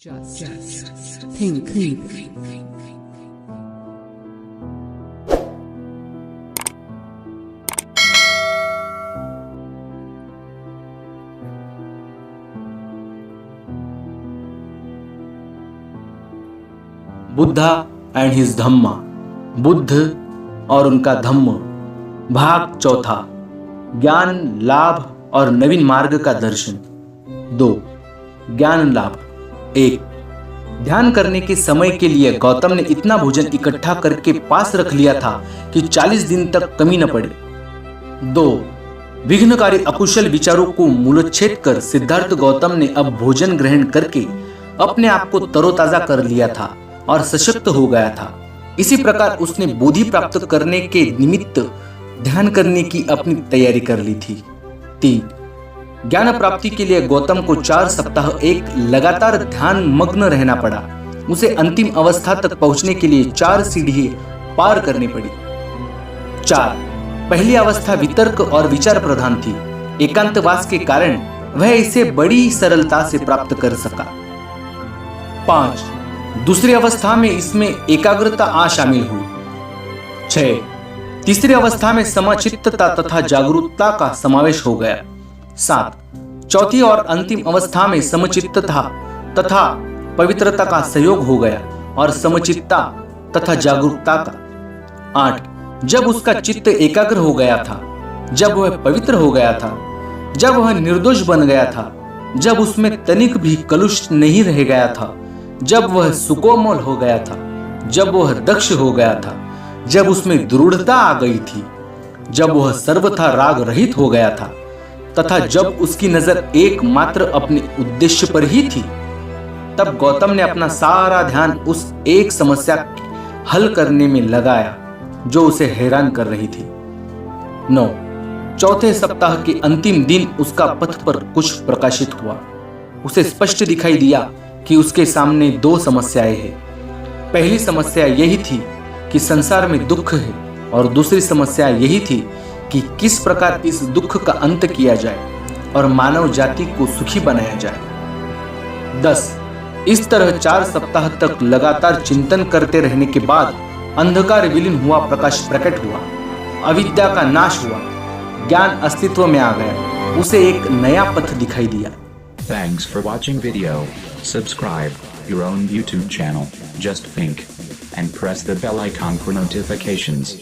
Just think. Buddha and his Dhamma, Buddha और उनका धम्म। भाग चौथा, ज्ञान लाभ और नवीन मार्ग का दर्शन। 2. ज्ञान लाभ। 1. ध्यान करने के समय के लिए गौतम ने इतना भोजन इकट्ठा करके पास रख लिया था कि 40 दिन तक कमी न पड़े। 2. विघ्नकारी अकुशल विचारों को मूलोच्छेद कर सिद्धार्थ गौतम ने अब भोजन ग्रहण करके अपने आप को तरोताजा कर लिया था और सशक्त हो गया था। इसी प्रकार उसने बोधि प्राप्त करने के निमित्त ध्यान करने की अपनी तैयारी कर ली थी। 3. ज्ञान प्राप्ति के लिए गौतम को 4 सप्ताह एक लगातार ध्यान मग्न रहना पड़ा। उसे अंतिम अवस्था तक पहुंचने के लिए 4 सीढ़ी पार करनी पड़ी। 4. पहली अवस्था वितर्क और विचार प्रधान थी। एकांतवास के कारण वह इसे बड़ी सरलता से प्राप्त कर सका। 5. दूसरी अवस्था में इसमें एकाग्रता आ शामिल हुई। 6. तीसरी अवस्था में समचित्तता तथा जागरूकता का समावेश हो गया। 7. चौथी और अंतिम अवस्था में समचित्तता तथा पवित्रता का सहयोग हो गया और समचित्ता तथा जागरूकता का। 8. जब उसका चित्त एकाग्र हो गया था, जब वह पवित्र हो गया था, जब वह निर्दोष बन गया था, जब उसमें तनिक भी कलुष नहीं रह गया था, जब वह सुकोमल हो गया था, जब वह दक्ष हो गया था, जब उसमें दृढ़ता आ गई थी, जब वह सर्वथा राग रहित हो गया था तथा जब उसकी नजर एकमात्र अपने उद्देश्य पर ही थी, तब गौतम ने अपना सारा ध्यान उस एक समस्या हल करने में लगाया जो उसे हैरान कर रही थी। 9. चौथे सप्ताह के अंतिम दिन उसका पथ पर कुछ प्रकाशित हुआ। उसे स्पष्ट दिखाई दिया कि उसके सामने 2 समस्याएं हैं। पहली समस्या यही थी कि संसार में दुख है और दूसरी समस्या यही थी कि किस प्रकार इस दुख का अंत किया जाए और मानव जाति को सुखी बनाया जाए। 10. इस तरह 4 सप्ताह तक लगातार चिंतन करते रहने के बाद अंधकार विलीन हुआ, प्रकाश प्रकट हुआ, अविद्या का नाश हुआ, ज्ञान अस्तित्व में आ गया, उसे एक नया पथ दिखाई दिया। Thanks for watching video. Subscribe your own YouTube channel, Just Think, and press the bell icon for notifications.